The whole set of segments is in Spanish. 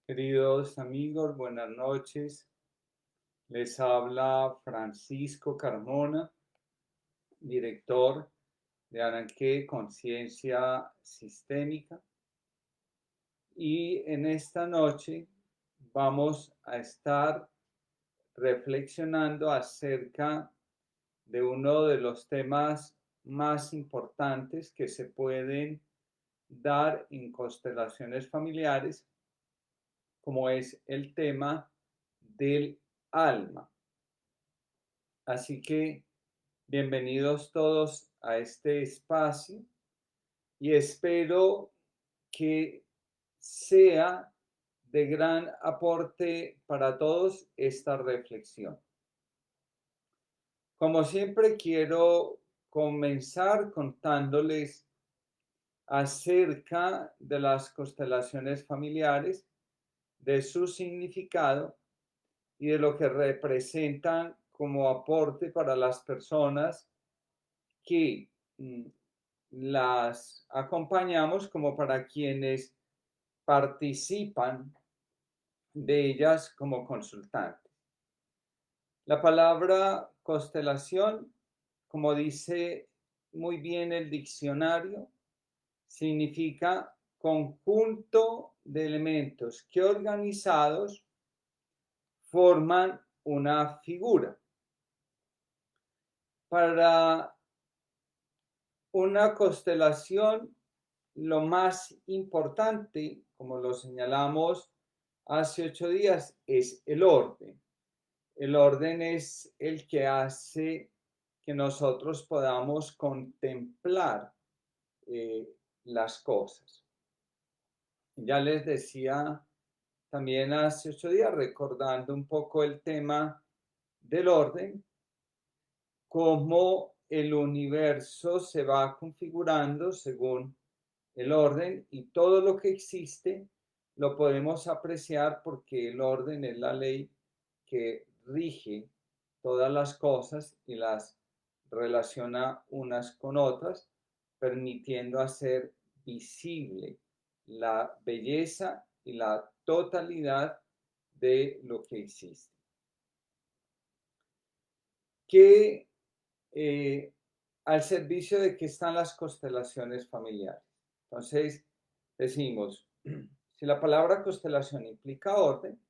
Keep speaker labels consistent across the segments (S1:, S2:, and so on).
S1: Queridos amigos, buenas noches. Les habla Francisco Carmona, director de Aranqué Conciencia Sistémica. Y en esta noche vamos a estar reflexionando acerca de uno de los temas más importantes que se pueden dar en constelaciones familiares, como es el tema del alma. Así que bienvenidos todos a este espacio y espero que sea de gran aporte para todos esta reflexión. Como siempre, quiero comenzar contándoles acerca de las constelaciones familiares, de su significado y de lo que representan como aporte para las personas que las acompañamos, como para quienes participan de ellas como consultantes. La palabra constelación, como dice muy bien el diccionario, significa conjunto de elementos que organizados forman una figura. Para una constelación, lo más importante, como lo señalamos hace 8 días, es el orden. El orden es el que hace que nosotros podamos contemplar las cosas. Ya les decía también hace 8 días, recordando un poco el tema del orden, cómo el universo se va configurando según el orden, y todo lo que existe lo podemos apreciar porque el orden es la ley que rige todas las cosas y las relaciona unas con otras, permitiendo hacer visible la belleza y la totalidad de lo que existe. Que al servicio de qué están las constelaciones familiares. Entonces, decimos, si la palabra constelación implica orden,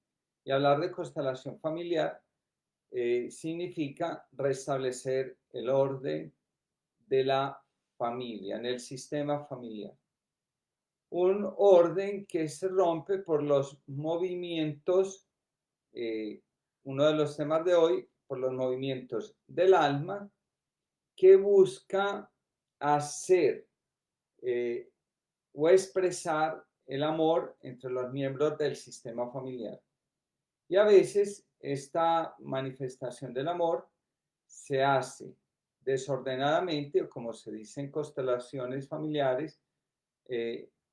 S1: y hablar de constelación familiar significa restablecer el orden de la familia, en el sistema familiar. Un orden que se rompe por los movimientos, uno de los temas de hoy, por los movimientos del alma, que busca hacer eh, o expresar el amor entre los miembros del sistema familiar. Y a veces esta manifestación del amor se hace desordenadamente, o como se dice en constelaciones familiares,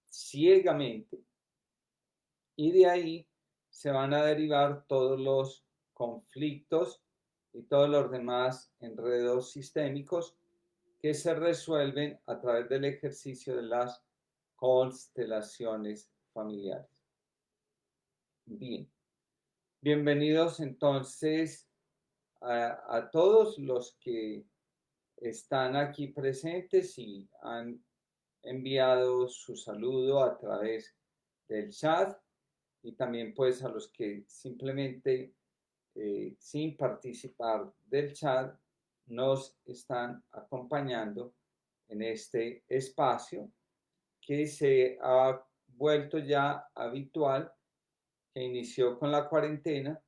S1: ciegamente, y de ahí se van a derivar todos los conflictos y todos los demás enredos sistémicos que se resuelven a través del ejercicio de las constelaciones familiares. Bien, bienvenidos entonces a todos los que están aquí presentes y han enviado su saludo a través del chat, y también pues a los que simplemente sin participar del chat nos están acompañando en este espacio que se ha vuelto ya habitual, que inició con la cuarentena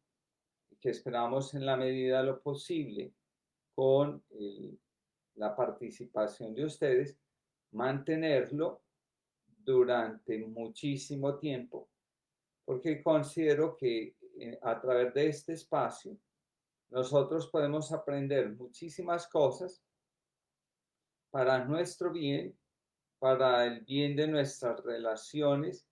S1: y que esperamos en la medida de lo posible con la participación de ustedes, mantenerlo durante muchísimo tiempo, porque considero que a través de este espacio nosotros podemos aprender muchísimas cosas para nuestro bien, para el bien de nuestras relaciones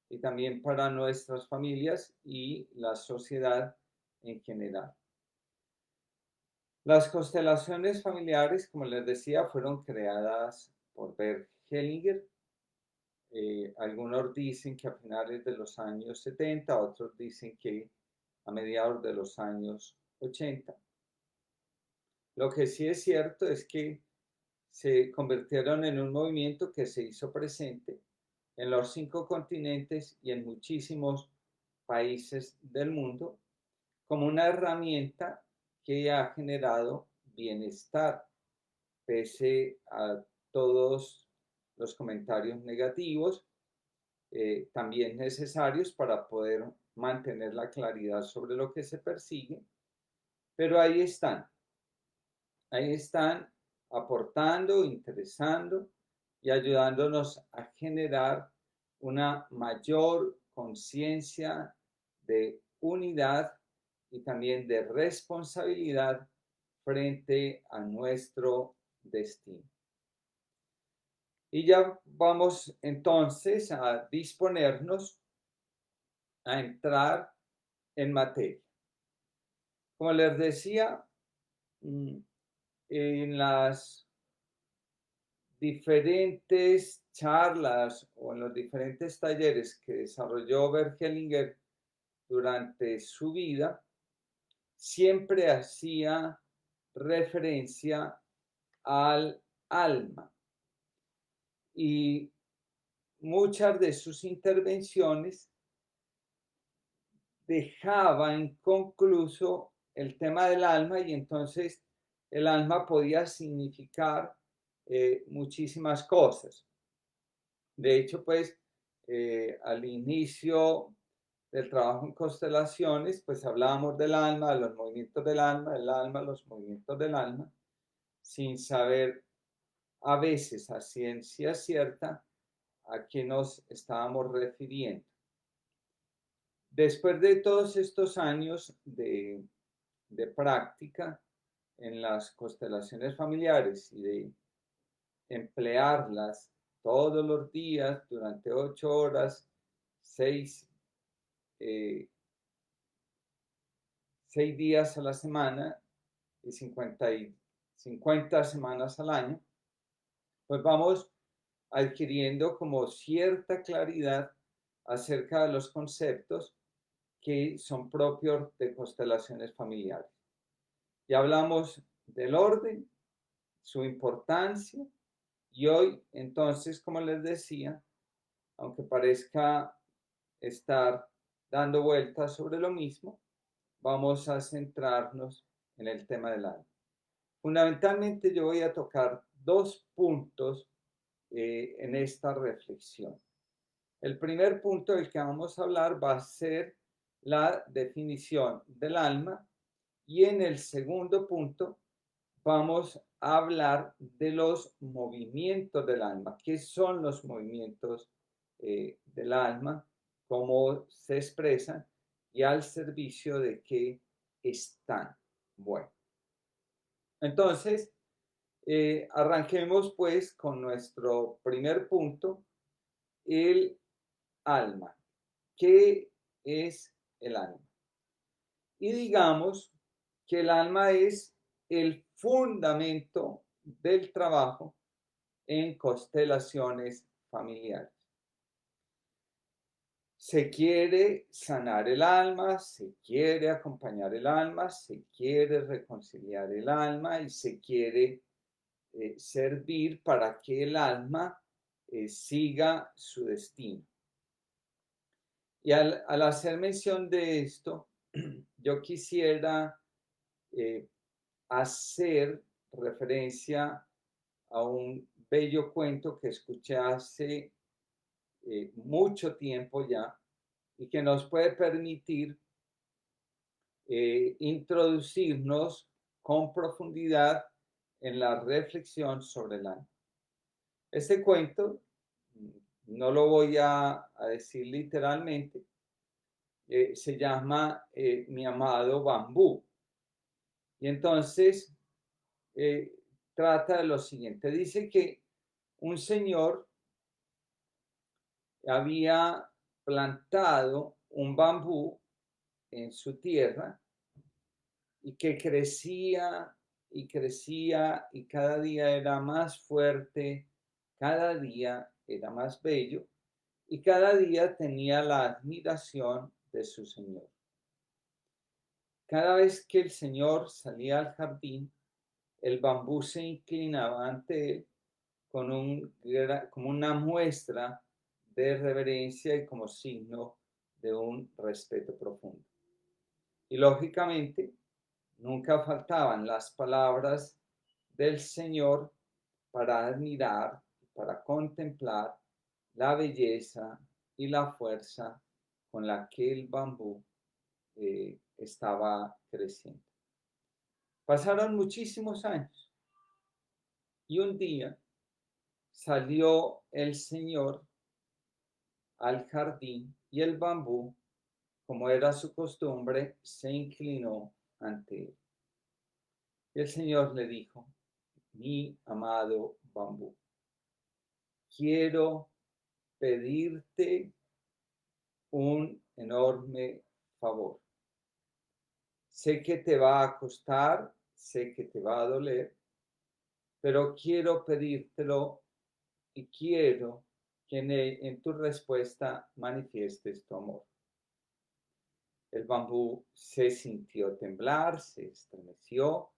S1: y también para nuestras familias y la sociedad en general. Las constelaciones familiares, como les decía, fueron creadas por Bert Hellinger. Algunos dicen que a finales de los años 70, otros dicen que a mediados de los años 80. Lo que sí es cierto es que se convirtieron en un movimiento que se hizo presente en los 5 continentes y en muchísimos países del mundo como una herramienta que ha generado bienestar, pese a todos los comentarios negativos, también necesarios para poder mantener la claridad sobre lo que se persigue, pero ahí están aportando, interesando y ayudándonos a generar una mayor conciencia de unidad y también de responsabilidad frente a nuestro destino. Y ya vamos entonces a disponernos a entrar en materia. Como les decía, en las diferentes charlas o en los diferentes talleres que desarrolló Bert Hellinger durante su vida, siempre hacía referencia al alma y muchas de sus intervenciones dejaba inconcluso el tema del alma y entonces el alma podía significar muchísimas cosas. De hecho, pues al inicio del trabajo en constelaciones, pues hablábamos del alma, de los movimientos del alma, los movimientos del alma, sin saber a veces a ciencia cierta a qué nos estábamos refiriendo. Después de todos estos años de práctica en las constelaciones familiares y de emplearlas todos los días durante 8 horas, 6 días a la semana y 50 semanas al año, pues vamos adquiriendo como cierta claridad acerca de los conceptos que son propios de constelaciones familiares. Ya hablamos del orden, su importancia, y hoy entonces, como les decía, aunque parezca estar dando vueltas sobre lo mismo, vamos a centrarnos en el tema del alma. Fundamentalmente yo voy a tocar 2 puntos en esta reflexión. El primer punto del que vamos a hablar va a ser la definición del alma y en el segundo punto vamos a hablar de los movimientos del alma. ¿Qué son los movimientos del alma? ¿Cómo se expresan? Y al servicio de qué están. Bueno, entonces, arranquemos pues con nuestro primer punto, el alma. ¿Qué es el alma? Y digamos que el alma es el fundamento del trabajo en constelaciones familiares. Se quiere sanar el alma, se quiere acompañar el alma, se quiere reconciliar el alma y se quiere servir para que el alma siga su destino. Y al hacer mención de esto, yo quisiera hacer referencia a un bello cuento que escuché hace mucho tiempo ya y que nos puede permitir introducirnos con profundidad en la reflexión sobre el alma. Este cuento, no lo voy a decir literalmente, se llama Mi amado bambú. Y entonces trata de lo siguiente. Dice que un señor había plantado un bambú en su tierra y que crecía y crecía y cada día era más fuerte, cada día era más bello y cada día tenía la admiración de su señor. Cada vez que el señor salía al jardín, el bambú se inclinaba ante él como una muestra de reverencia y como signo de un respeto profundo. Y lógicamente, nunca faltaban las palabras del Señor para admirar, para contemplar la belleza y la fuerza con la que el bambú estaba creciendo. Pasaron muchísimos años y un día salió el Señor al jardín y el bambú, como era su costumbre, se inclinó ante él. Y el Señor le dijo: mi amado bambú, quiero pedirte un enorme favor. Sé que te va a costar, sé que te va a doler, pero quiero pedírtelo y quiero que en tu respuesta manifiestes tu amor. El bambú se sintió temblar, se estremeció.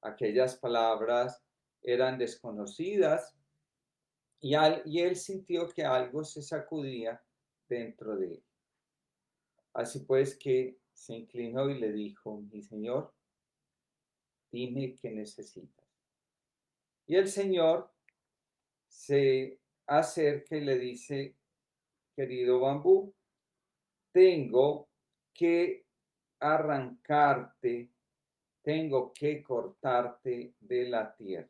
S1: Aquellas palabras eran desconocidas y él sintió que algo se sacudía dentro de él. Así pues que se inclinó y le dijo: mi señor, dime qué necesitas. Y el señor se acerca y le dice: querido bambú, tengo que arrancarte, tengo que cortarte de la tierra.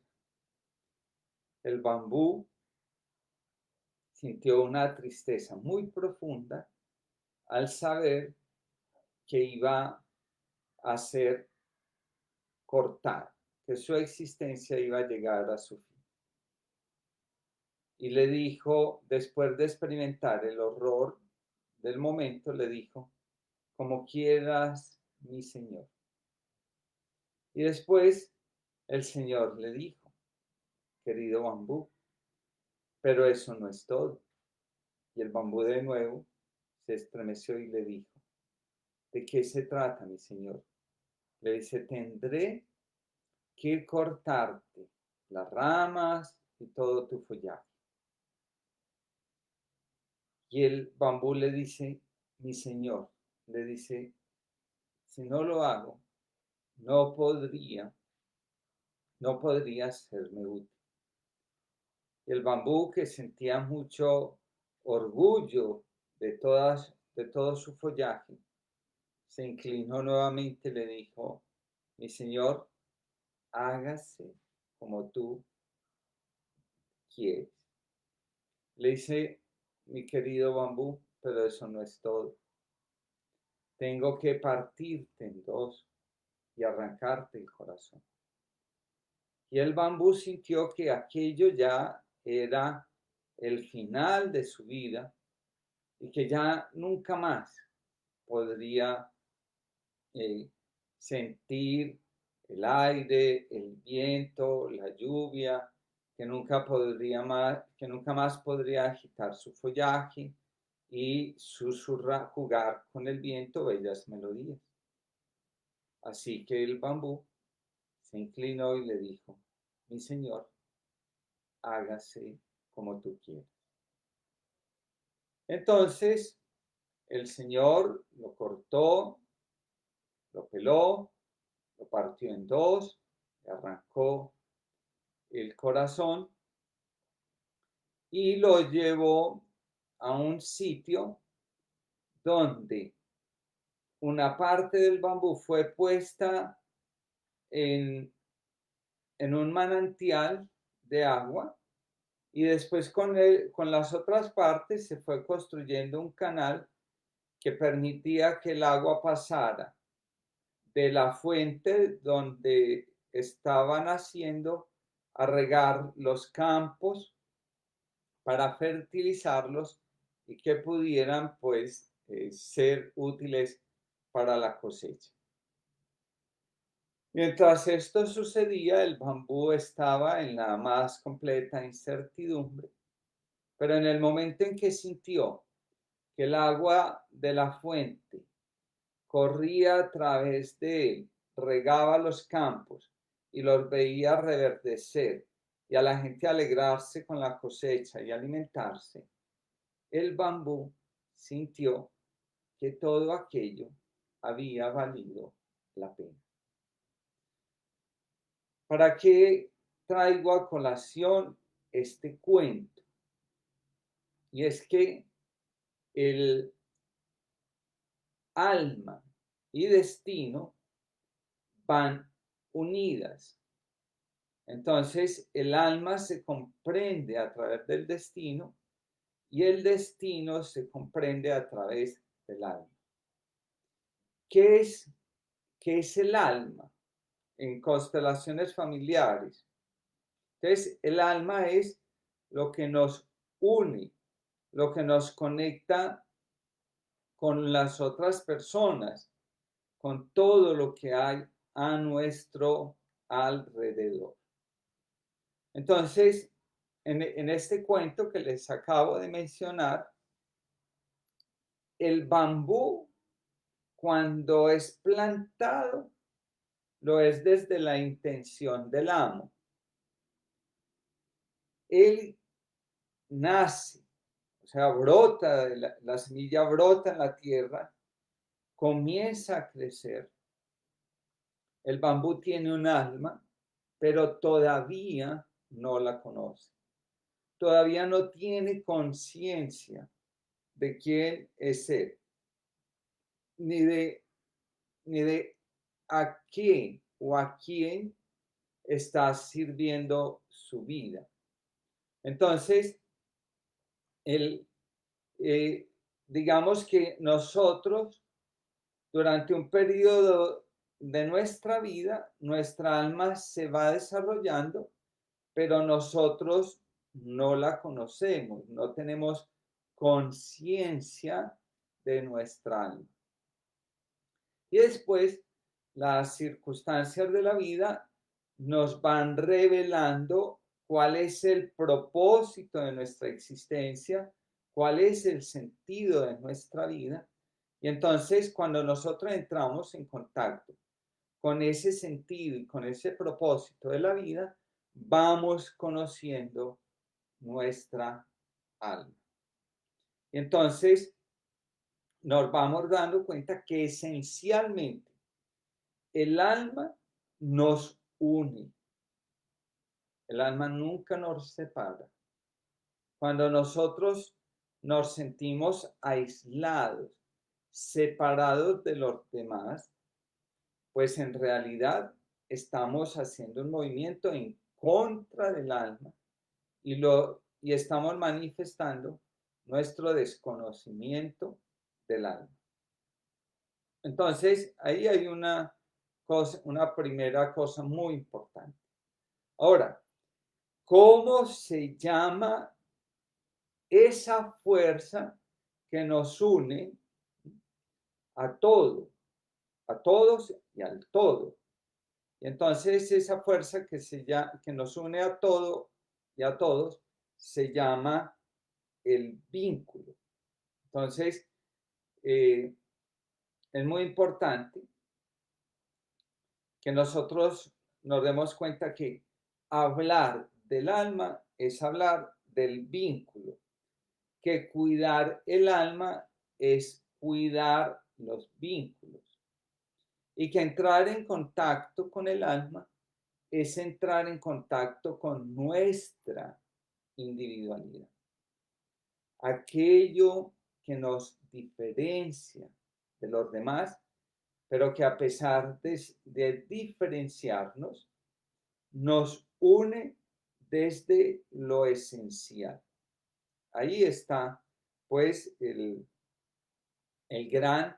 S1: El bambú sintió una tristeza muy profunda al saber que iba a ser cortado, que su existencia iba a llegar a su fin. Y le dijo, después de experimentar el horror del momento, le dijo: como quieras, mi señor. Y después el señor le dijo: querido bambú, pero eso no es todo. Y el bambú de nuevo se estremeció y le dijo: ¿de qué se trata, mi señor? Le dice: tendré que cortarte las ramas y todo tu follaje. Y el bambú le dice: mi señor, le dice, si no lo hago, no podría serme útil. Y el bambú, que sentía mucho orgullo de todo su follaje, se inclinó nuevamente y le dijo: mi señor, hágase como tú quieres. Le dice: mi querido bambú, pero eso no es todo. Tengo que partirte en dos y arrancarte el corazón. Y el bambú sintió que aquello ya era el final de su vida y que ya nunca más podría sentir el aire, el viento, la lluvia, que nunca más podría agitar su follaje y jugar con el viento bellas melodías. Así que el bambú se inclinó y le dijo: mi señor, hágase como tú quieras. Entonces el señor lo cortó, lo peló, lo partió en dos, le arrancó el corazón y lo llevó a un sitio donde una parte del bambú fue puesta en, en un manantial de agua y después con las otras partes se fue construyendo un canal que permitía que el agua pasara de la fuente donde estaban haciendo a regar los campos para fertilizarlos y que pudieran pues ser útiles para la cosecha. Mientras esto sucedía, el bambú estaba en la más completa incertidumbre, pero en el momento en que sintió que el agua de la fuente corría a través de él, regaba los campos y los veía reverdecer y a la gente alegrarse con la cosecha y alimentarse, el bambú sintió que todo aquello había valido la pena. ¿Para qué traigo a colación este cuento? Y es que el alma y destino van unidas. Entonces, el alma se comprende a través del destino y el destino se comprende a través del alma. ¿Qué es el alma en constelaciones familiares? Entonces, el alma es lo que nos une, lo que nos conecta con las otras personas, con todo lo que hay a nuestro alrededor. Entonces, en este cuento que les acabo de mencionar, el bambú, cuando es plantado, lo es desde la intención del amo. Él nace, o sea, brota, la semilla brota en la tierra, comienza a crecer. El bambú tiene un alma, pero todavía no la conoce. Todavía no tiene conciencia de quién es él, ni de a qué o a quién está sirviendo su vida. Entonces, digamos que nosotros, durante un periodo de nuestra vida, nuestra alma se va desarrollando, pero nosotros no la conocemos, no tenemos conciencia de nuestra alma. Y después, las circunstancias de la vida nos van revelando cuál es el propósito de nuestra existencia, cuál es el sentido de nuestra vida. Y entonces, cuando nosotros entramos en contacto con ese sentido y con ese propósito de la vida, vamos conociendo nuestra alma. Y entonces nos vamos dando cuenta que esencialmente el alma nos une. El alma nunca nos separa. Cuando nosotros nos sentimos aislados, separados de los demás, pues en realidad estamos haciendo un movimiento en contra del alma y estamos manifestando nuestro desconocimiento del alma. Entonces, ahí hay una primera cosa muy importante. Ahora, ¿cómo se llama esa fuerza que nos une a todo, a todos y al todo? Y entonces esa fuerza que nos une a todo y a todos se llama el vínculo. Entonces, es muy importante que nosotros nos demos cuenta que hablar del alma es hablar del vínculo, que cuidar el alma es cuidar los vínculos y que entrar en contacto con el alma es entrar en contacto con nuestra individualidad. Aquello que nos diferencia de los demás, pero que a pesar de diferenciarnos, nos une desde lo esencial. Ahí está, pues, el gran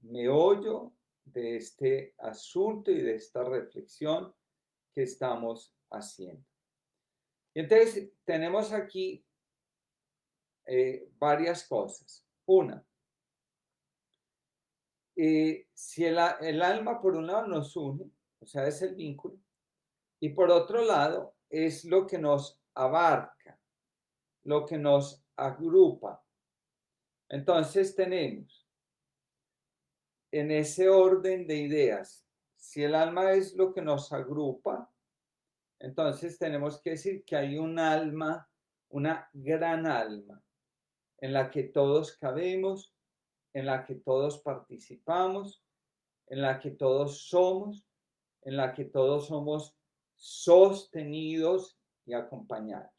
S1: meollo de este asunto y de esta reflexión que estamos haciendo. Entonces, tenemos aquí varias cosas. Una, si el alma por un lado nos une, o sea, es el vínculo, y por otro lado es lo que nos abarca, lo que nos agrupa. Entonces tenemos en ese orden de ideas, si el alma es lo que nos agrupa, entonces tenemos que decir que hay un alma, una gran alma, en la que todos cabemos, en la que todos participamos, en la que todos somos, en la que todos somos sostenidos y acompañados.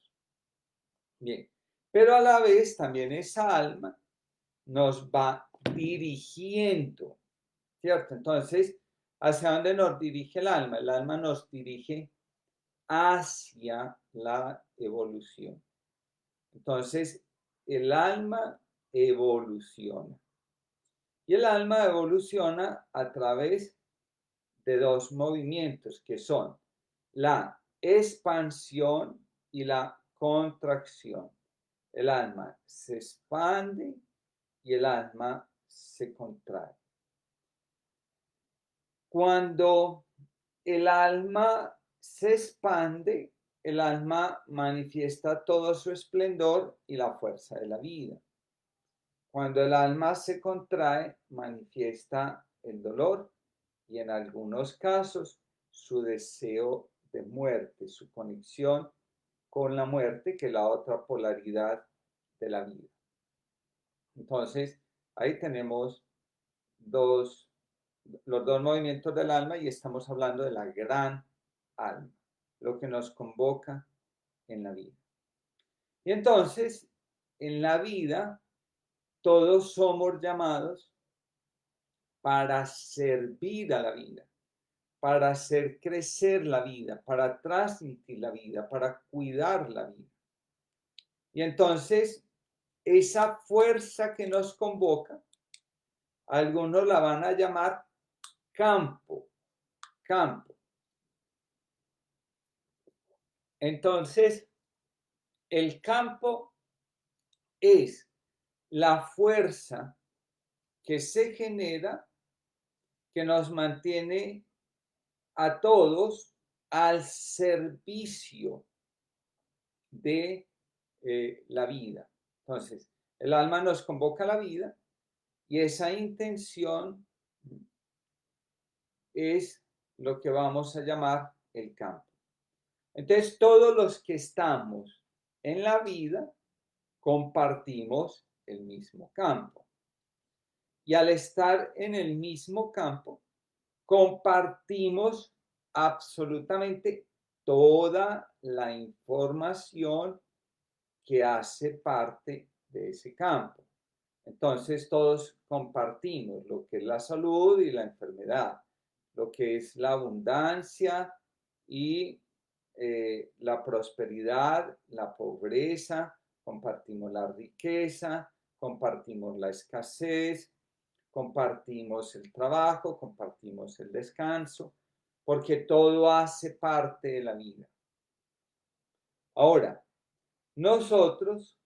S1: Bien, pero a la vez también esa alma nos va dirigiendo, ¿cierto? Entonces, ¿hacia dónde nos dirige el alma? El alma nos dirige hacia la evolución. Entonces, el alma evoluciona. Y el alma evoluciona a través de dos movimientos que son la expansión y la contracción. El alma se expande y el alma se contrae. Cuando el alma se expande, el alma manifiesta todo su esplendor y la fuerza de la vida. Cuando el alma se contrae, manifiesta el dolor y en algunos casos su deseo de muerte, su conexión con la muerte, que es la otra polaridad de la vida. Entonces, ahí tenemos los dos movimientos del alma y estamos hablando de la gran alma, lo que nos convoca en la vida. Y entonces, en la vida, todos somos llamados para servir a la vida, para hacer crecer la vida, para transmitir la vida, para cuidar la vida. Y entonces, esa fuerza que nos convoca, algunos la van a llamar campo. Entonces, el campo es la fuerza que se genera, que nos mantiene a todos al servicio de la vida. Entonces, el alma nos convoca a la vida y esa intención es lo que vamos a llamar el campo. Entonces, todos los que estamos en la vida compartimos el mismo campo. Y al estar en el mismo campo, compartimos absolutamente toda la información que hace parte de ese campo. Entonces todos compartimos lo que es la salud y la enfermedad, lo que es la abundancia y la prosperidad, la pobreza, compartimos la riqueza, compartimos la escasez, compartimos el trabajo, compartimos el descanso, porque todo hace parte de la vida. Ahora, nosotros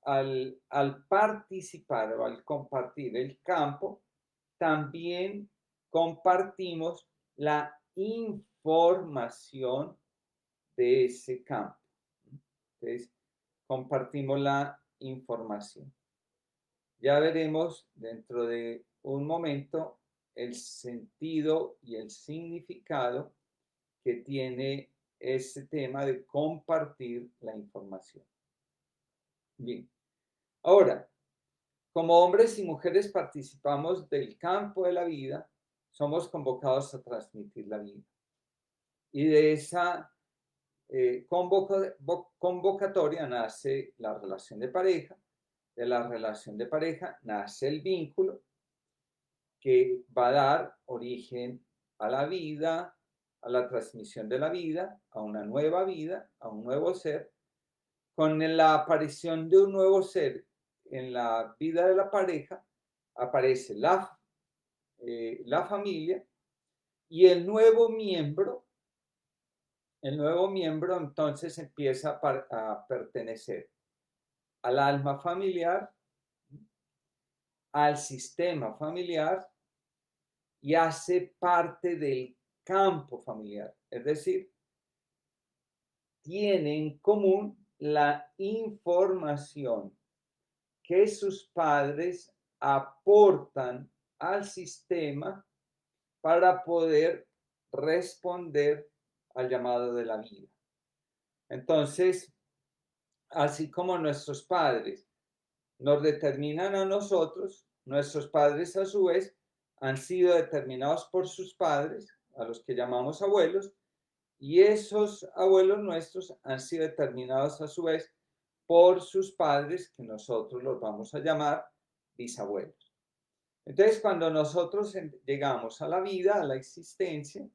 S1: al participar o al compartir el campo, también compartimos la información de ese campo. Entonces, compartimos la información. Ya veremos dentro de un momento el sentido y el significado que tiene ese tema de compartir la información. Bien, ahora, como hombres y mujeres participamos del campo de la vida, somos convocados a transmitir la vida. Y de esa convocatoria nace la relación de pareja, de la relación de pareja nace el vínculo que va a dar origen a la vida, a la transmisión de la vida, a una nueva vida, a un nuevo ser. Con la aparición de un nuevo ser en la vida de la pareja, aparece la familia y el nuevo miembro entonces empieza a pertenecer al alma familiar, al sistema familiar y hace parte del campo familiar. Es decir, tiene en común la información que sus padres aportan al sistema para poder responder al llamado de la vida. Entonces, así como nuestros padres nos determinan a nosotros, nuestros padres a su vez han sido determinados por sus padres, a los que llamamos abuelos, y esos abuelos nuestros han sido determinados a su vez por sus padres, que nosotros los vamos a llamar bisabuelos. Entonces, cuando nosotros llegamos a la vida, a la existencia,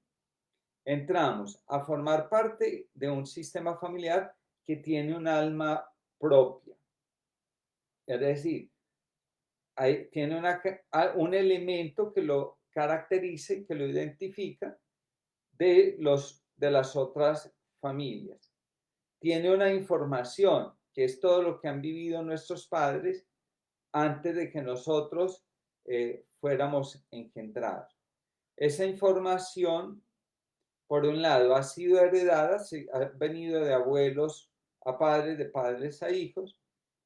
S1: entramos a formar parte de un sistema familiar que tiene un alma propia. Es decir, tiene un elemento que lo caracteriza y que lo identifica de las otras familias. Tiene una información, que es todo lo que han vivido nuestros padres antes de que nosotros fuéramos engendrados. Esa información, por un lado, ha sido heredada, ha venido de abuelos a padres, de padres a hijos,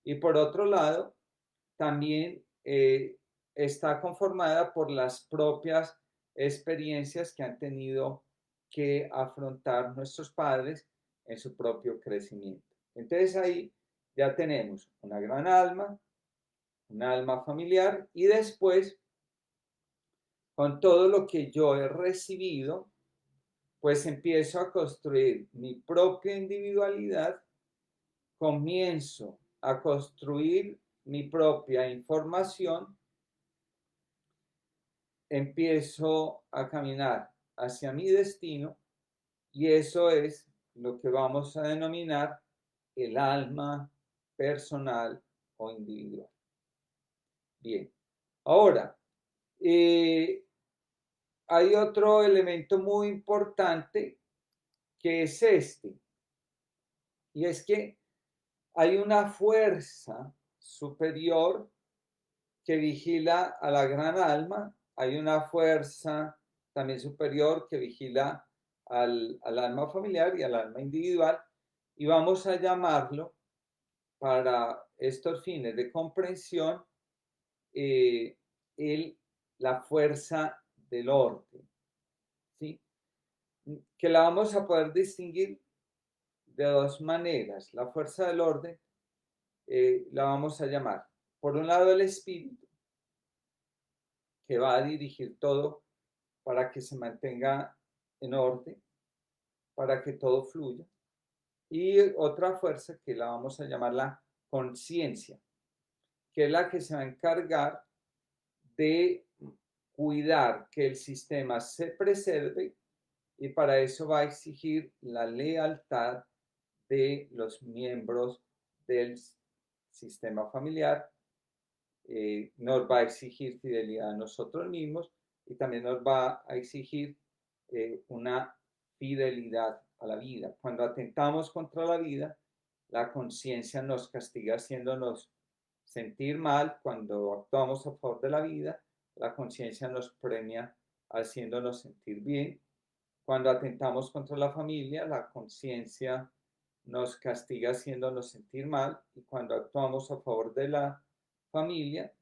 S1: y por otro lado, también está conformada por las propias experiencias que han tenido que afrontar nuestros padres en su propio crecimiento. Entonces ahí ya tenemos una gran alma, un alma familiar, y después, con todo lo que yo he recibido, pues empiezo a construir mi propia individualidad, comienzo a construir mi propia información, empiezo a caminar hacia mi destino, y eso es lo que vamos a denominar el alma personal o individual. Bien, ahora, hay otro elemento muy importante que es este, y es que hay una fuerza superior que vigila a la gran alma, hay una fuerza también superior que vigila al alma familiar y al alma individual, y vamos a llamarlo, para estos fines de comprensión, la fuerza del orden, ¿sí? Que la vamos a poder distinguir de dos maneras. La fuerza del orden la vamos a llamar, por un lado, el espíritu, que va a dirigir todo para que se mantenga en orden, para que todo fluya. Y otra fuerza que la vamos a llamar la conciencia, que es la que se va a encargar de cuidar que el sistema se preserve, y para eso va a exigir la lealtad de los miembros del sistema familiar, nos va a exigir fidelidad a nosotros mismos, y también nos va a exigir una fidelidad a la vida. Cuando atentamos contra la vida, la conciencia nos castiga haciéndonos sentir mal. Cuando actuamos a favor de la vida, la conciencia nos premia haciéndonos sentir bien. Cuando atentamos contra la familia, la conciencia nos castiga haciéndonos sentir mal, y cuando actuamos a favor de la familia,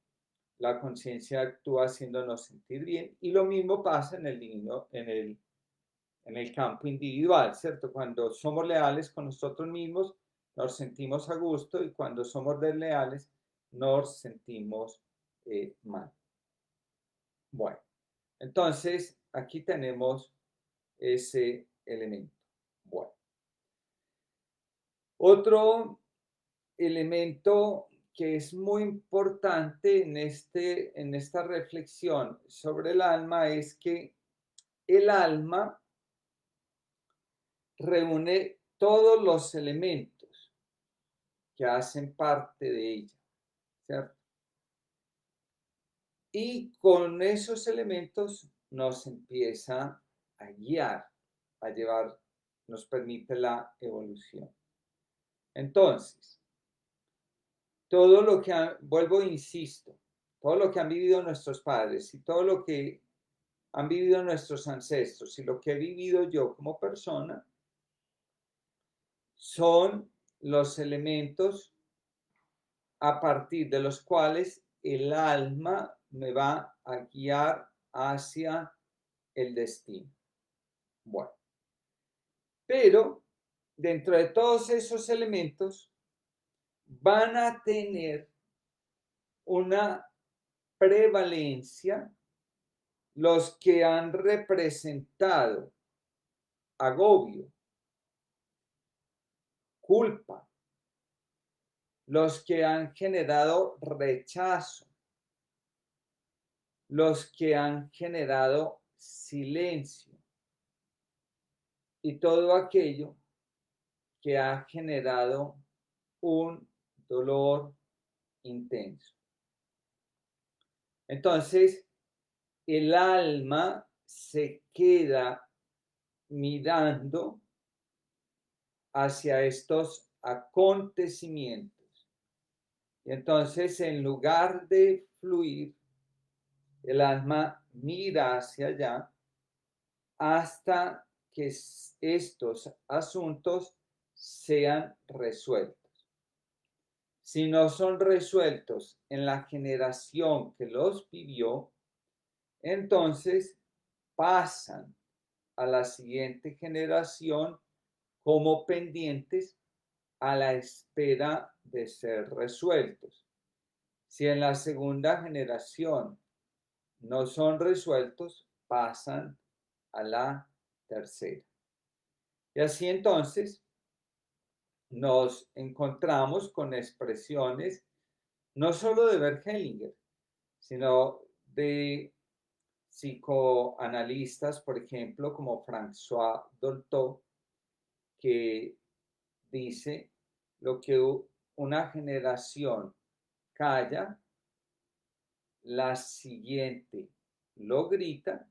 S1: la conciencia actúa haciéndonos sentir bien. Y lo mismo pasa en el campo individual, ¿cierto? Cuando somos leales con nosotros mismos, nos sentimos a gusto, y cuando somos desleales, nos sentimos mal. Bueno, entonces aquí tenemos ese elemento. Bueno, otro elemento que es muy importante en esta reflexión sobre el alma es que el alma reúne todos los elementos que hacen parte de ella, ¿cierto? Y con esos elementos nos empieza a guiar, a llevar, nos permite la evolución. Entonces, todo lo que, vuelvo e insisto, todo lo que han vivido nuestros padres y todo lo que han vivido nuestros ancestros y lo que he vivido yo como persona son los elementos a partir de los cuales el alma me va a guiar hacia el destino. Bueno, pero dentro de todos esos elementos van a tener una prevalencia los que han representado agobio, culpa, los que han generado rechazo, los que han generado silencio y todo aquello que ha generado un dolor intenso. Entonces, el alma se queda mirando hacia estos acontecimientos. Y entonces, en lugar de fluir, el alma mira hacia allá hasta que estos asuntos sean resueltos. Si no son resueltos en la generación que los vivió, entonces pasan a la siguiente generación como pendientes a la espera de ser resueltos. Si en la segunda generación no son resueltos, pasan a la tercera. Y así entonces nos encontramos con expresiones no solo de Bert Hellinger, sino de psicoanalistas, por ejemplo, como François Dolto, que dice lo que una generación calla, la siguiente lo grita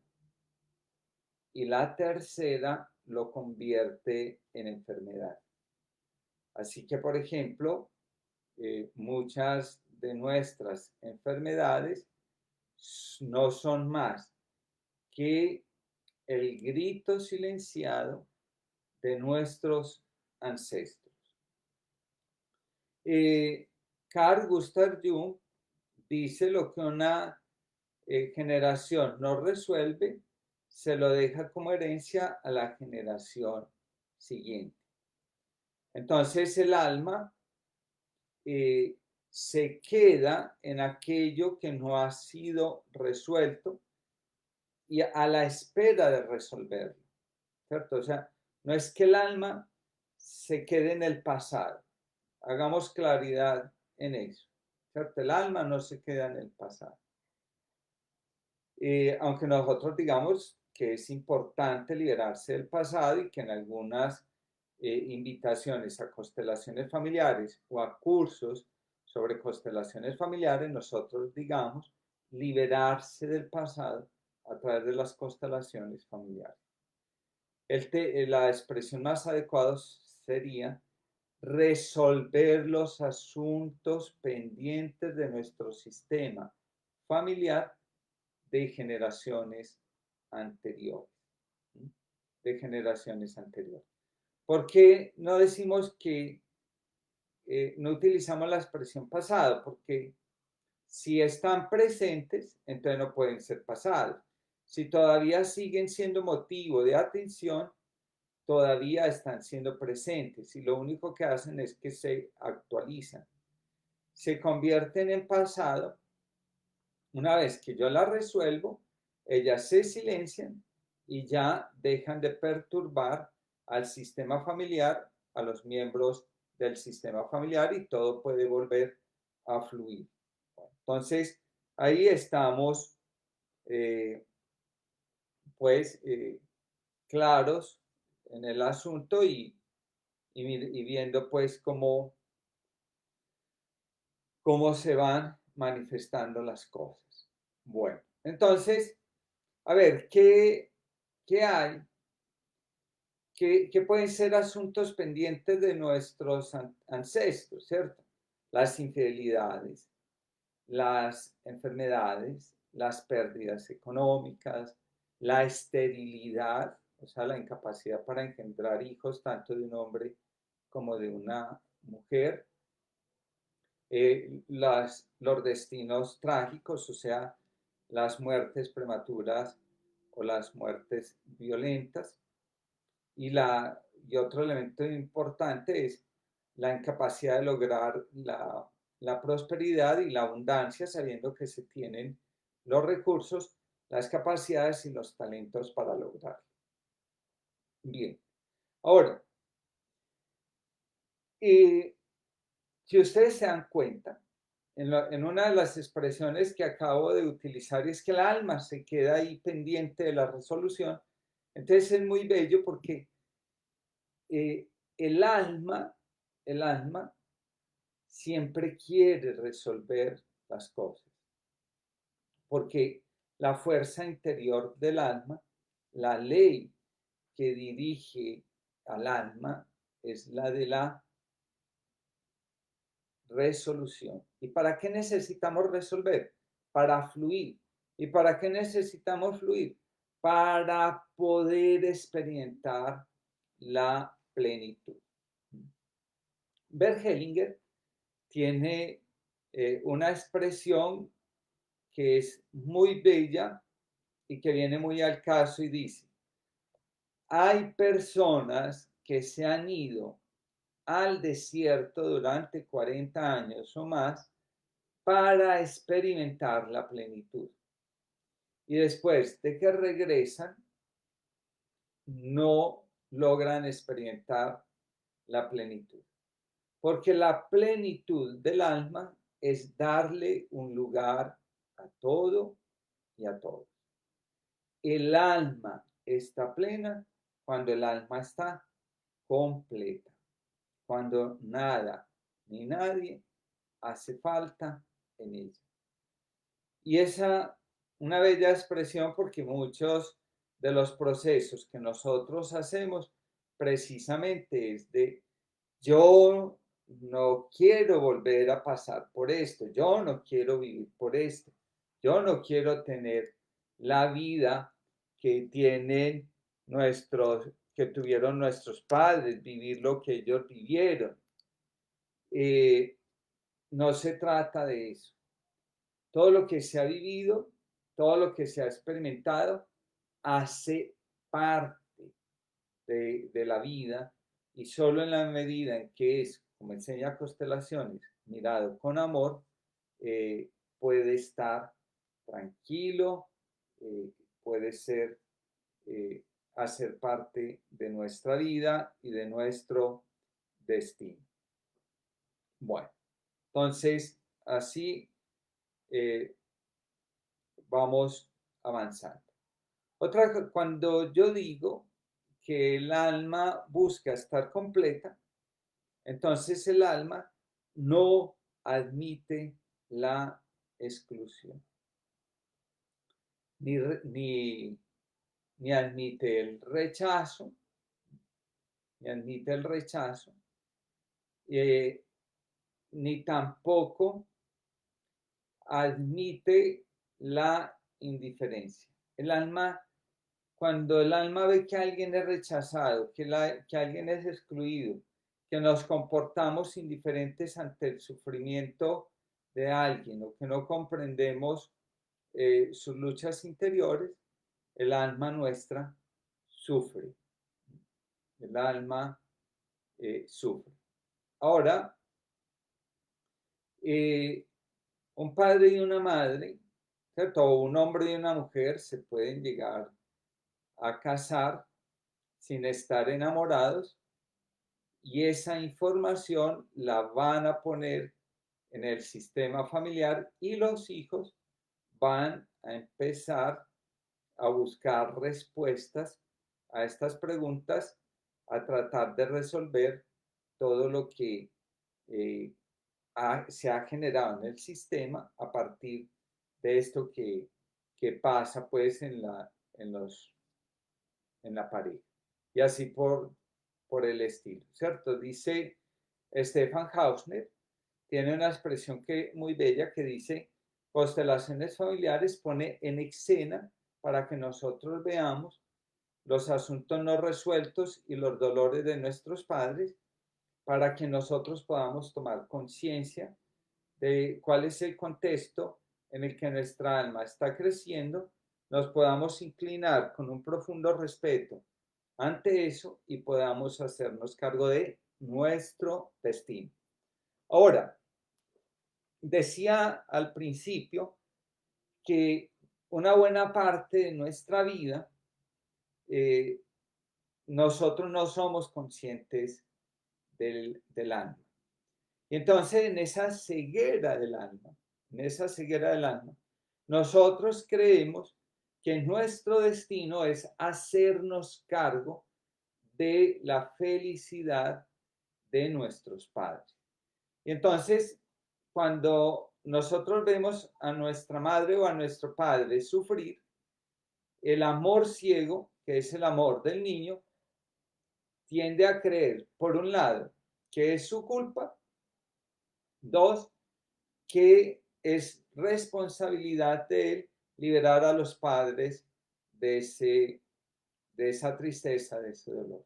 S1: y la tercera lo convierte en enfermedad. Así que, por ejemplo, muchas de nuestras enfermedades no son más que el grito silenciado de nuestros ancestros. Carl Gustav Jung dice lo que una generación no resuelve, se lo deja como herencia a la generación siguiente. Entonces el alma se queda en aquello que no ha sido resuelto y a la espera de resolverlo, ¿cierto? O sea, no es que el alma se quede en el pasado, hagamos claridad en eso, ¿cierto? El alma no se queda en el pasado. Aunque nosotros digamos que es importante liberarse del pasado y que en algunas invitaciones a constelaciones familiares o a cursos sobre constelaciones familiares, nosotros digamos liberarse del pasado a través de las constelaciones familiares. La expresión más adecuada sería resolver los asuntos pendientes de nuestro sistema familiar de generaciones anteriores. De generaciones anteriores. ¿Por qué no decimos que no utilizamos la expresión pasado? Porque si están presentes, entonces no pueden ser pasados. Si todavía siguen siendo motivo de atención, todavía están siendo presentes y lo único que hacen es que se actualizan. Se convierten en pasado. Una vez que yo la resuelvo, ellas se silencian y ya dejan de perturbar al sistema familiar, a los miembros del sistema familiar y todo puede volver a fluir. Entonces, ahí estamos, pues, claros en el asunto y viendo, pues, cómo se van manifestando las cosas. Bueno, entonces, a ver, ¿qué hay? ¿Qué pueden ser asuntos pendientes de nuestros ancestros, ¿cierto? Las infidelidades, las enfermedades, las pérdidas económicas, la esterilidad, o sea, la incapacidad para engendrar hijos tanto de un hombre como de una mujer, los destinos trágicos, o sea, las muertes prematuras o las muertes violentas. Y otro elemento importante es la incapacidad de lograr la prosperidad y la abundancia, sabiendo que se tienen los recursos, las capacidades y los talentos para lograrlo. Bien, ahora, si ustedes se dan cuenta, en una de las expresiones que acabo de utilizar es que el alma se queda ahí pendiente de la resolución. Entonces es muy bello porque eh, el alma, el alma siempre quiere resolver las cosas, porque la fuerza interior del alma, la ley que dirige al alma es la de la resolución. ¿Y para qué necesitamos resolver? Para fluir. ¿Y para qué necesitamos fluir? Para poder experimentar la plenitud. Bert Hellinger tiene una expresión que es muy bella y que viene muy al caso y dice, hay personas que se han ido al desierto durante 40 años o más para experimentar la plenitud. Y después de que regresan, no logran experimentar la plenitud. Porque la plenitud del alma es darle un lugar a todo y a todos. El alma está plena cuando el alma está completa, cuando nada ni nadie hace falta en ella. Y esa, una bella expresión porque muchos de los procesos que nosotros hacemos precisamente es de yo no quiero volver a pasar por esto, yo no quiero vivir por esto, yo no quiero tener la vida que tienen que tuvieron nuestros padres, vivir lo que ellos vivieron. No se trata de eso. Todo lo que se ha vivido, todo lo que se ha experimentado, hace parte de la vida y solo en la medida en que es, como enseña Constelaciones, mirado con amor, puede estar tranquilo, puede ser, hacer parte de nuestra vida y de nuestro destino. Bueno, entonces así vamos avanzando. Cuando yo digo que el alma busca estar completa, entonces el alma no admite la exclusión, ni admite el rechazo, ni tampoco admite la indiferencia. Cuando el alma ve que alguien es rechazado, que alguien es excluido, que nos comportamos indiferentes ante el sufrimiento de alguien o que no comprendemos sus luchas interiores, el alma nuestra sufre. El alma sufre. Ahora, un padre y una madre, ¿cierto? O un hombre y una mujer se pueden llegar a casar sin estar enamorados y esa información la van a poner en el sistema familiar y los hijos van a empezar a buscar respuestas a estas preguntas, a tratar de resolver todo lo que se ha generado en el sistema a partir de esto que pasa pues en la pareja. Y así por el estilo, ¿cierto? Dice Stefan Hausner, tiene una expresión muy bella que dice, constelaciones familiares pone en escena para que nosotros veamos los asuntos no resueltos y los dolores de nuestros padres para que nosotros podamos tomar conciencia de cuál es el contexto en el que nuestra alma está creciendo, nos podamos inclinar con un profundo respeto ante eso y podamos hacernos cargo de nuestro destino. Ahora, decía al principio que una buena parte de nuestra vida nosotros no somos conscientes del alma. Y entonces en esa ceguera del alma, nosotros creemos que nuestro destino es hacernos cargo de la felicidad de nuestros padres. Y entonces, cuando nosotros vemos a nuestra madre o a nuestro padre sufrir, el amor ciego, que es el amor del niño, tiende a creer, por un lado, que es su culpa, dos, que es responsabilidad de él liberar a los padres de, de esa tristeza, de ese dolor.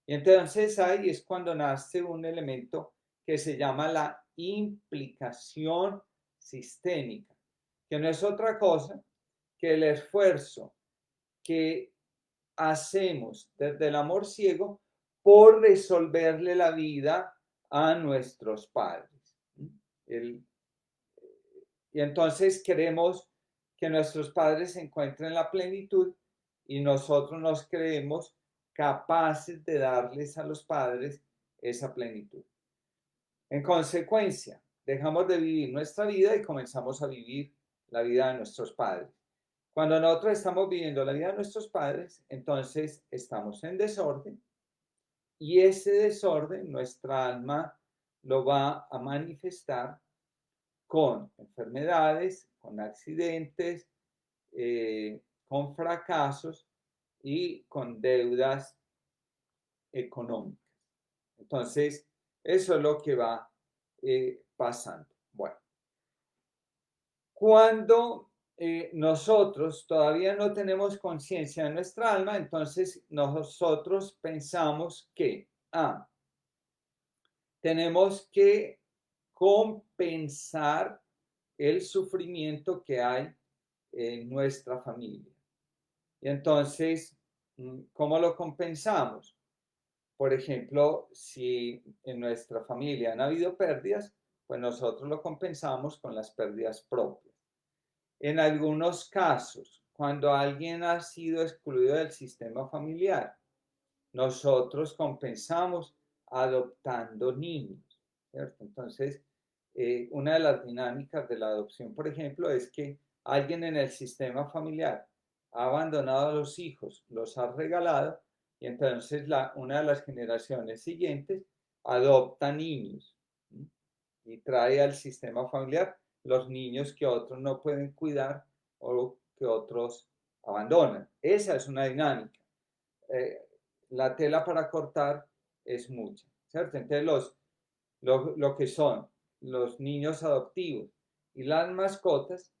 S1: Y entonces ahí es cuando nace un elemento que se llama la implicación sistémica, que no es otra cosa que el esfuerzo que hacemos desde el amor ciego por resolverle la vida a nuestros padres. Y entonces queremos que nuestros padres se encuentren la plenitud y nosotros nos creemos capaces de darles a los padres esa plenitud. En consecuencia, dejamos de vivir nuestra vida y comenzamos a vivir la vida de nuestros padres. Cuando nosotros estamos viviendo la vida de nuestros padres, entonces estamos en desorden y ese desorden nuestra alma lo va a manifestar con enfermedades, con accidentes, con fracasos y con deudas económicas. Entonces, eso es lo que va pasando. Bueno, cuando nosotros todavía no tenemos conciencia de nuestra alma, entonces nosotros pensamos que tenemos que compensar el sufrimiento que hay en nuestra familia. Y entonces, ¿cómo lo compensamos? Por ejemplo, si en nuestra familia han habido pérdidas, pues nosotros lo compensamos con las pérdidas propias. En algunos casos, cuando alguien ha sido excluido del sistema familiar, nosotros compensamos adoptando niños, ¿cierto? Entonces, una de las dinámicas de la adopción, por ejemplo, es que alguien en el sistema familiar ha abandonado a los hijos, los ha regalado, y entonces una de las generaciones siguientes adopta niños, ¿sí? Y trae al sistema familiar los niños que otros no pueden cuidar o que otros abandonan. Esa es una dinámica. Eh, la tela para cortar es mucha, ¿cierto? Entonces, lo que son los niños adoptivos y las mascotas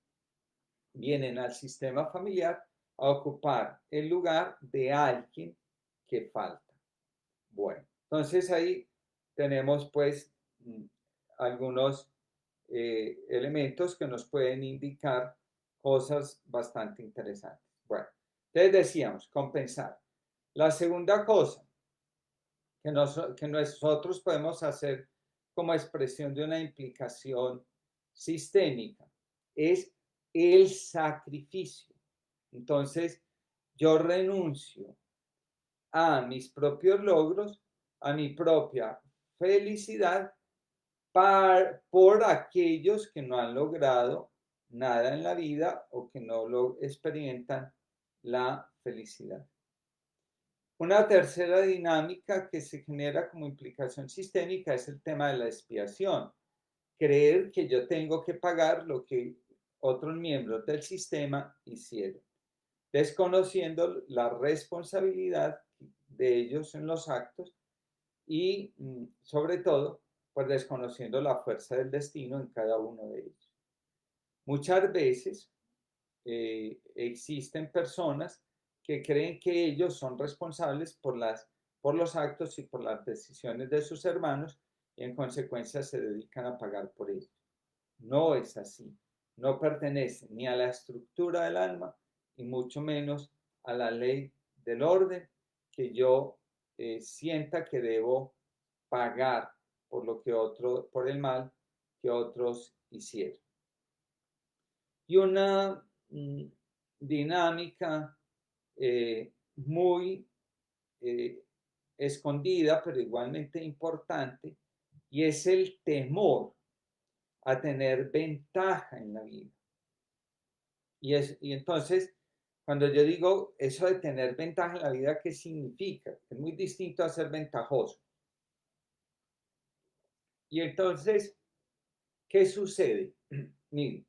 S1: vienen al sistema familiar a ocupar el lugar de alguien que falta. Bueno, entonces ahí tenemos pues algunos elementos que nos pueden indicar cosas bastante interesantes. Bueno, entonces decíamos, compensar. La segunda cosa que nosotros podemos hacer como expresión de una implicación sistémica es el sacrificio. Entonces, yo renuncio a mis propios logros, a mi propia felicidad por aquellos que no han logrado nada en la vida o que no lo experimentan la felicidad. Una tercera dinámica que se genera como implicación sistémica es el tema de la expiación. Creer que yo tengo que pagar lo que otros miembros del sistema hicieron, desconociendo la responsabilidad de ellos en los actos y, sobre todo, pues desconociendo la fuerza del destino en cada uno de ellos. Muchas veces existen personas que creen que ellos son responsables por las por los actos y por las decisiones de sus hermanos y en consecuencia se dedican a pagar por ellos. No es así. No pertenece ni a la estructura del alma y mucho menos a la ley del orden que yo sienta que debo pagar por el mal que otros hicieron. Y una dinámica muy escondida, pero igualmente importante, y es el temor a tener ventaja en la vida. Y entonces, cuando yo digo eso de tener ventaja en la vida, ¿qué significa? Es muy distinto a ser ventajoso. Y entonces, ¿qué sucede? Miren,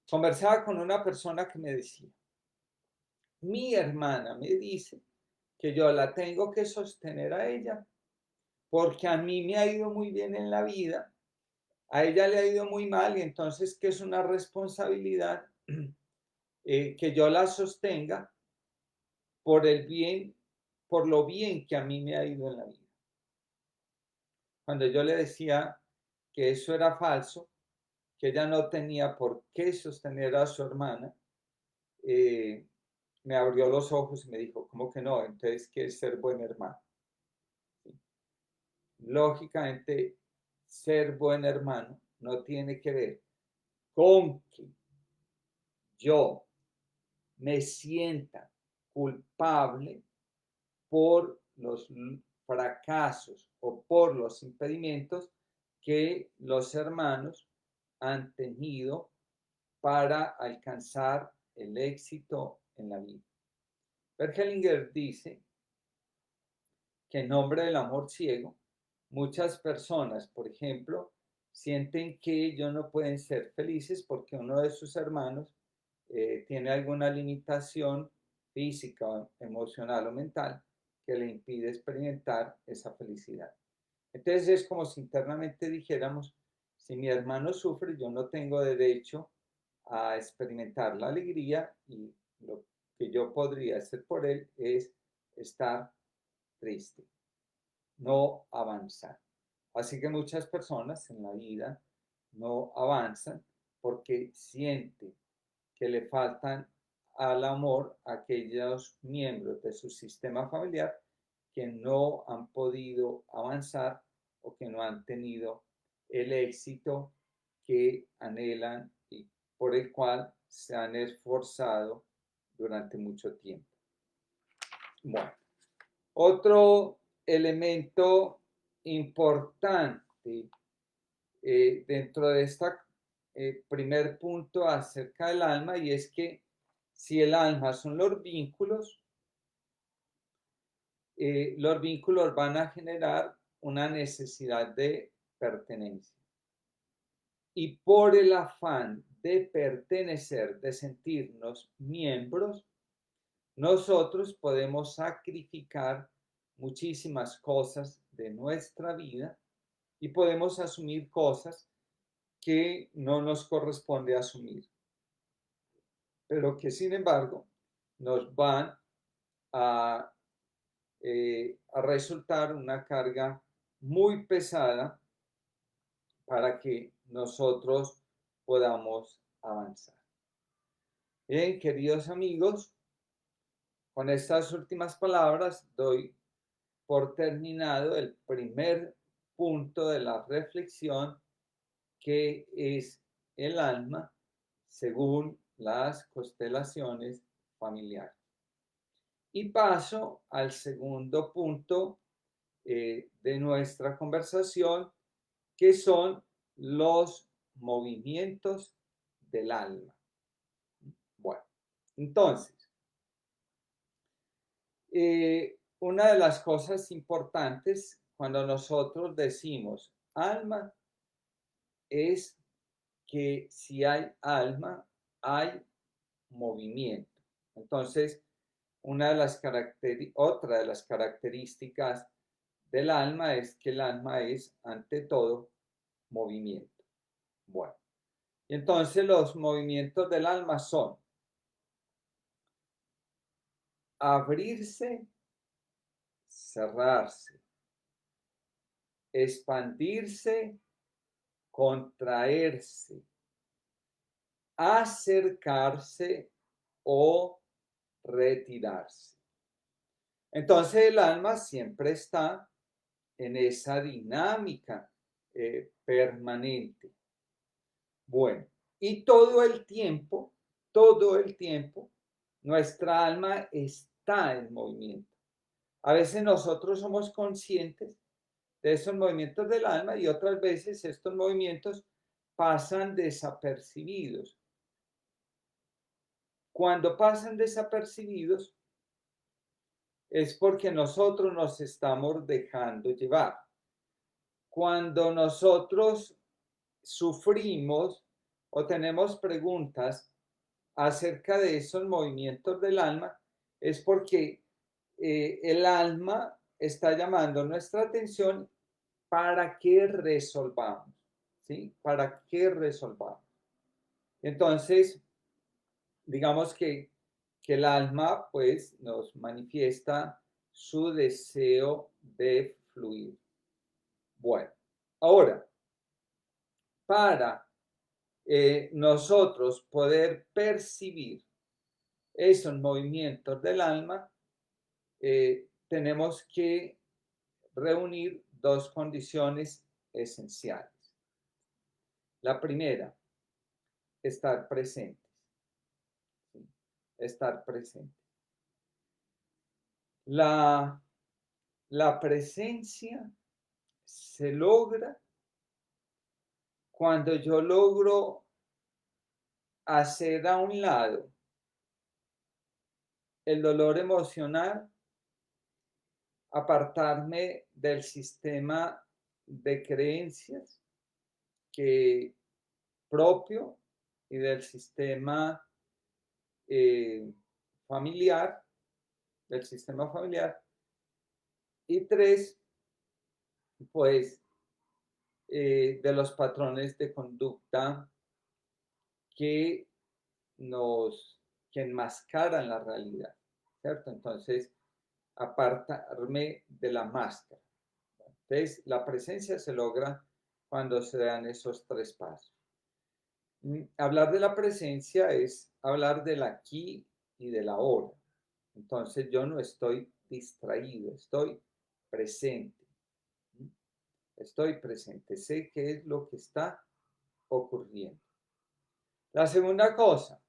S1: conversaba con una persona que me decía, mi hermana me dice que yo la tengo que sostener a ella porque a mí me ha ido muy bien en la vida, a ella le ha ido muy mal y entonces que es una responsabilidad que yo la sostenga por el bien, por lo bien que a mí me ha ido en la vida. Cuando yo le decía que eso era falso, que ella no tenía por qué sostener a su hermana, me abrió los ojos y me dijo, ¿cómo que no? Entonces, ¿qué es ser buen hermano? ¿Sí? Lógicamente, ser buen hermano no tiene que ver con que yo me sienta culpable por los fracasos o por los impedimentos que los hermanos han tenido para alcanzar el éxito en la vida. Berkelinger dice que en nombre del amor ciego, muchas personas, por ejemplo, sienten que ellos no pueden ser felices porque uno de sus hermanos tiene alguna limitación física, emocional o mental que le impide experimentar esa felicidad. Entonces es como si internamente dijéramos, si mi hermano sufre, yo no tengo derecho a experimentar la alegría y lo que yo podría hacer por él es estar triste, no avanzar. Así que muchas personas en la vida no avanzan porque sienten que le faltan al amor a aquellos miembros de su sistema familiar que no han podido avanzar o que no han tenido el éxito que anhelan y por el cual se han esforzado durante mucho tiempo. Bueno, otro elemento importante dentro de este primer punto acerca del alma, y es que si el alma son los vínculos van a generar una necesidad de pertenencia. Y por el afán de pertenecer, de sentirnos miembros, nosotros podemos sacrificar muchísimas cosas de nuestra vida y podemos asumir cosas que no nos corresponde asumir, pero que sin embargo nos van a, a resultar una carga muy pesada para que nosotros podamos avanzar. Bien, queridos amigos, con estas últimas palabras doy por terminado el primer punto de la reflexión, que es el alma según las constelaciones familiares. Y paso al segundo punto de nuestra conversación, que son los movimientos del alma. Bueno, entonces, una de las cosas importantes cuando nosotros decimos alma es que si hay alma, hay movimiento. Entonces, otra de las características del alma es que el alma es, ante todo, movimiento. Bueno, entonces los movimientos del alma son abrirse, cerrarse, expandirse, contraerse, acercarse o retirarse. Entonces el alma siempre está en esa dinámica permanente. Bueno, y todo el tiempo, nuestra alma está en movimiento. A veces nosotros somos conscientes de esos movimientos del alma y otras veces estos movimientos pasan desapercibidos. Cuando pasan desapercibidos es porque nosotros nos estamos dejando llevar. Cuando nosotros sufrimos o tenemos preguntas acerca de esos movimientos del alma, es porque el alma está llamando nuestra atención para que resolvamos, ¿sí? Para que resolvamos. Entonces, digamos que el alma, pues, nos manifiesta su deseo de fluir. Bueno, ahora, para nosotros poder percibir esos movimientos del alma, tenemos que reunir dos condiciones esenciales. La primera, estar presentes. ¿Sí? Estar presentes. La presencia se logra cuando yo logro hacer a un lado el dolor emocional, apartarme del sistema de creencias que propio y del sistema familiar, y tres, pues de los patrones de conducta que que enmascaran la realidad, ¿cierto? Entonces, apartarme de la máscara. Entonces, la presencia se logra cuando se dan esos tres pasos. Hablar de la presencia es hablar del aquí y del ahora. Entonces, yo no estoy distraído, estoy presente. Estoy presente, sé qué es lo que está ocurriendo. La segunda cosa,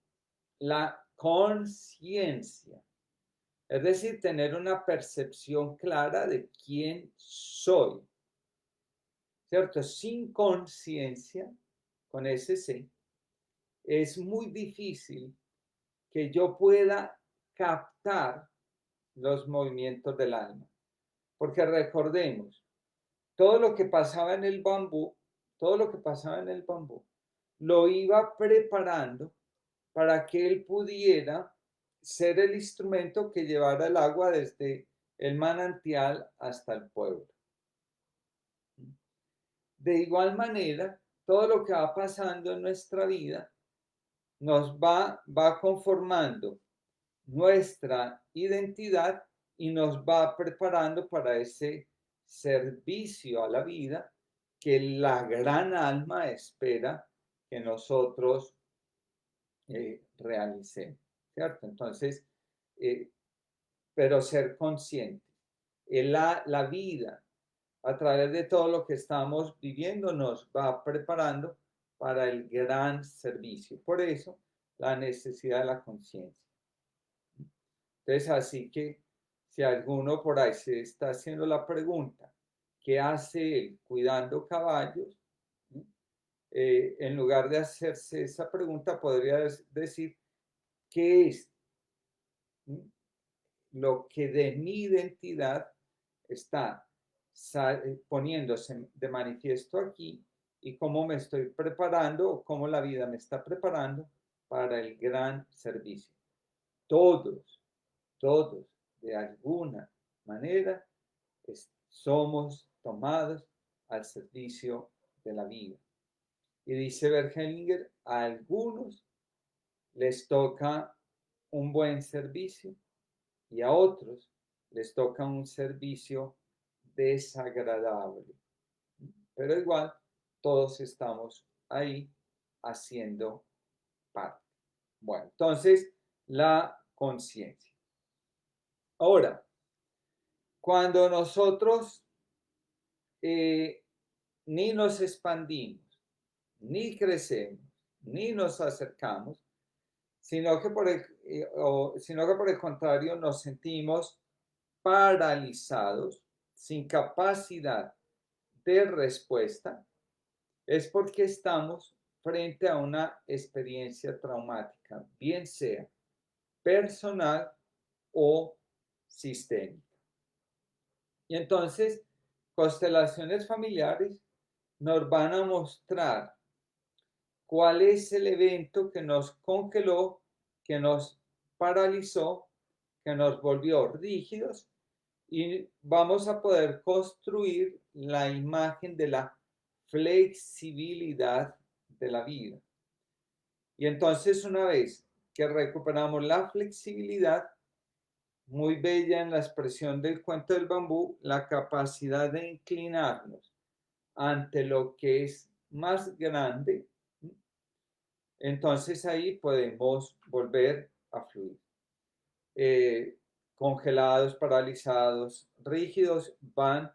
S1: la conciencia. Es decir, tener una percepción clara de quién soy. ¿Cierto? Sin conciencia, con ese C, es muy difícil que yo pueda captar los movimientos del alma. Porque recordemos, todo lo que pasaba en el bambú, lo iba preparando para que él pudiera ser el instrumento que llevara el agua desde el manantial hasta el pueblo. De igual manera, todo lo que va pasando en nuestra vida nos va conformando nuestra identidad y nos va preparando para ese servicio a la vida que la gran alma espera que nosotros realicemos, ¿cierto? Entonces, pero ser consciente. La vida, a través de todo lo que estamos viviendo, nos va preparando para el gran servicio. Por eso, la necesidad de la conciencia. Entonces, así que si alguno por ahí se está haciendo la pregunta, ¿qué hace él cuidando caballos? En lugar de hacerse esa pregunta, podría decir, ¿qué es lo que de mi identidad está poniéndose de manifiesto aquí y cómo me estoy preparando o cómo la vida me está preparando para el gran servicio? Todos, de alguna manera, somos tomados al servicio de la vida. Y dice Bert Hellinger, a algunos les toca un buen servicio y a otros les toca un servicio desagradable, pero igual todos estamos ahí haciendo parte. Bueno, entonces la conciencia. Ahora, cuando nosotros ni nos expandimos, ni crecemos, ni nos acercamos, sino que sino que por el contrario nos sentimos paralizados, sin capacidad de respuesta, es porque estamos frente a una experiencia traumática, bien sea personal o sistémica. Y entonces, constelaciones familiares nos van a mostrar cuál es el evento que nos congeló, que nos paralizó, que nos volvió rígidos, y vamos a poder construir la imagen de la flexibilidad de la vida. Y entonces, una vez que recuperamos la flexibilidad, muy bella en la expresión del cuento del bambú, la capacidad de inclinarnos ante lo que es más grande, entonces ahí podemos volver a fluir. Congelados, paralizados, rígidos, van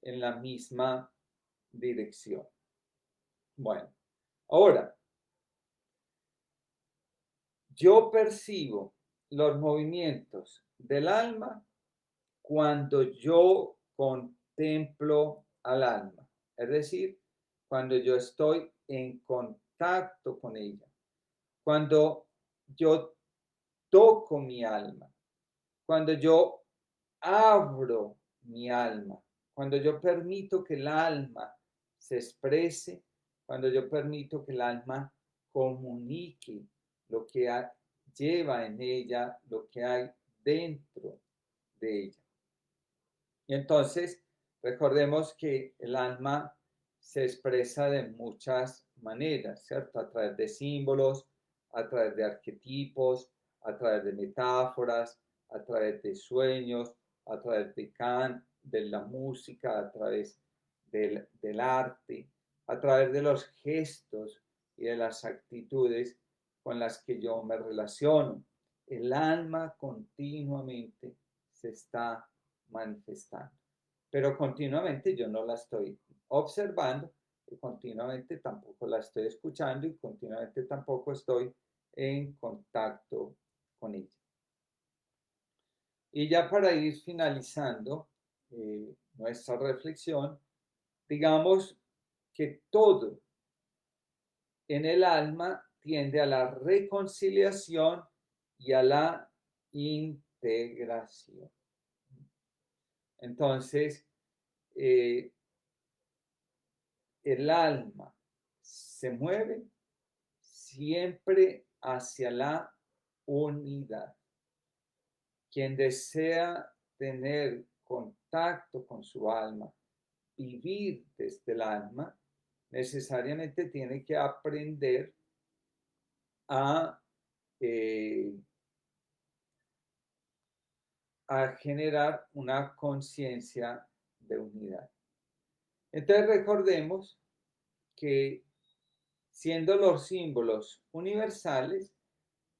S1: en la misma dirección. Bueno, ahora, yo percibo los movimientos del alma cuando yo contemplo al alma, es decir, cuando yo estoy en contacto con ella, cuando yo toco mi alma, cuando yo abro mi alma, cuando yo permito que el alma se exprese, cuando yo permito que el alma comunique lo que lleva en ella, lo que hay dentro de ella. Y entonces, recordemos que el alma se expresa de muchas maneras, ¿cierto? A través de símbolos, a través de arquetipos, a través de metáforas, a través de sueños, a través de la música, a través del arte, a través de los gestos y de las actitudes con las que yo me relaciono. El alma continuamente se está manifestando, pero continuamente yo no la estoy observando y continuamente tampoco la estoy escuchando y continuamente tampoco estoy en contacto con ella. Y ya para ir finalizando nuestra reflexión, digamos que todo en el alma tiende a la reconciliación y a la integración. Entonces, el alma se mueve siempre hacia la unidad. Quien desea tener contacto con su alma, vivir desde el alma, necesariamente tiene que aprender a, eh, a generar una conciencia de unidad. Entonces recordemos que siendo los símbolos universales,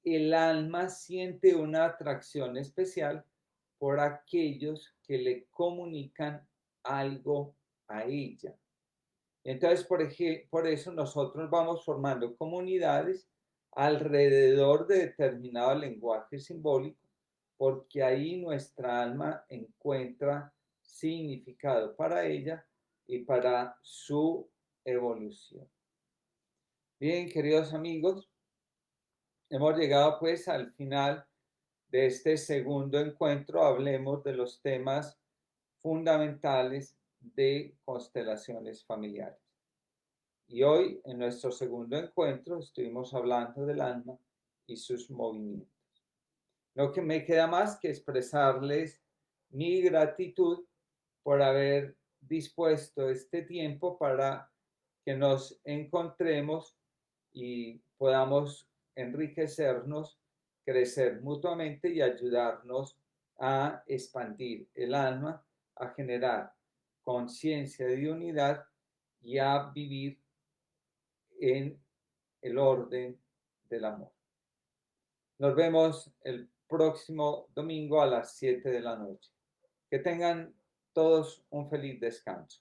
S1: el alma siente una atracción especial por aquellos que le comunican algo a ella. Entonces, por eso nosotros vamos formando comunidades alrededor de determinado lenguaje simbólico, porque ahí nuestra alma encuentra significado para ella y para su evolución. Bien, queridos amigos, hemos llegado pues al final de este segundo encuentro. Hablemos de los temas fundamentales de constelaciones familiares. Y hoy, en nuestro segundo encuentro, estuvimos hablando del alma y sus movimientos. Lo que me queda más que expresarles mi gratitud por haber dispuesto este tiempo para que nos encontremos y podamos enriquecernos, crecer mutuamente y ayudarnos a expandir el alma, a generar conciencia de unidad y a vivir en el orden del amor. Nos vemos el próximo domingo a las 7 de la noche. Que tengan todos un feliz descanso.